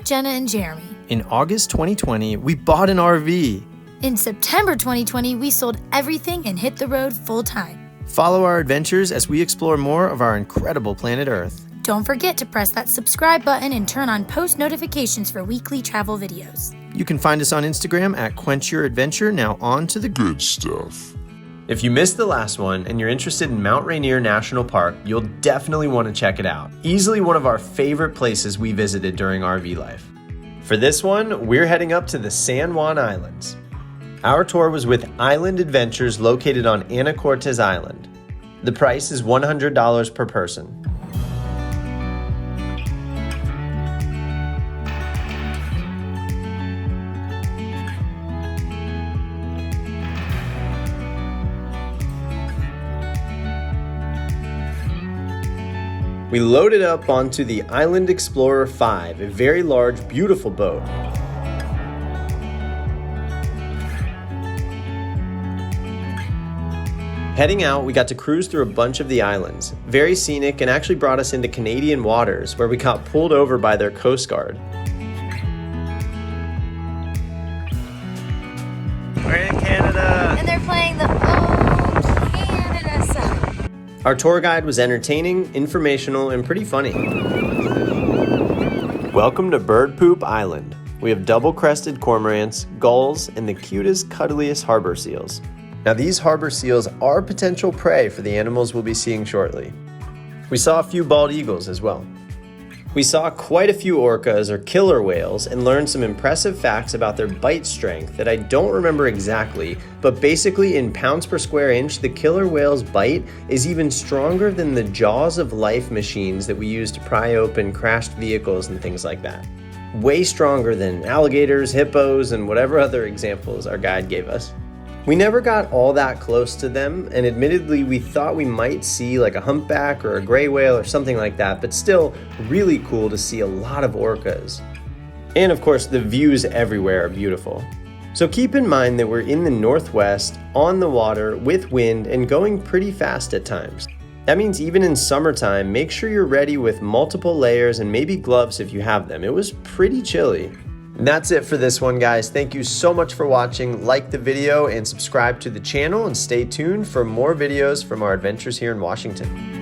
Jenna and Jeremy. In August 2020, we bought an RV. In September 2020, we sold everything and hit the road full time. Follow our adventures as we explore more of our incredible planet Earth. Don't forget to press that subscribe button and turn on post notifications for weekly travel videos. You can find us on Instagram at Quench Your Adventure. Now on to the good stuff. If you missed the last one and you're interested in Mount Rainier National Park, you'll definitely want to check it out. Easily one of our favorite places we visited during RV life. For this one, we're heading up to the San Juan Islands. Our tour was with Island Adventures located on Anacortes Island. The price is $100 per person. We loaded up onto the Island Explorer 5, a very large, beautiful boat. Heading out, we got to cruise through a bunch of the islands. Very scenic and actually brought us into Canadian waters where we got pulled over by their Coast Guard. We're in Canada! And they're playing the Oh Canada song. Our tour guide was entertaining, informational, and pretty funny. Welcome to Bird Poop Island. We have double-crested cormorants, gulls, and the cutest, cuddliest harbor seals. Now these harbor seals are potential prey for the animals we'll be seeing shortly. We saw a few bald eagles as well. We saw quite a few orcas or killer whales and learned some impressive facts about their bite strength that I don't remember exactly, but basically in pounds per square inch, the killer whale's bite is even stronger than the jaws of life machines that we use to pry open crashed vehicles and things like that. Way stronger than alligators, hippos, and whatever other examples our guide gave us. We never got all that close to them, and admittedly we thought we might see like a humpback or a gray whale or something like that, but still really cool to see a lot of orcas. And of course the views everywhere are beautiful. So keep in mind that we're in the northwest, on the water, with wind, and going pretty fast at times. That means even in summertime, make sure you're ready with multiple layers and maybe gloves if you have them. It was pretty chilly. And that's it for this one, guys. Thank you so much for watching. Like the video and subscribe to the channel and stay tuned for more videos from our adventures here in Washington.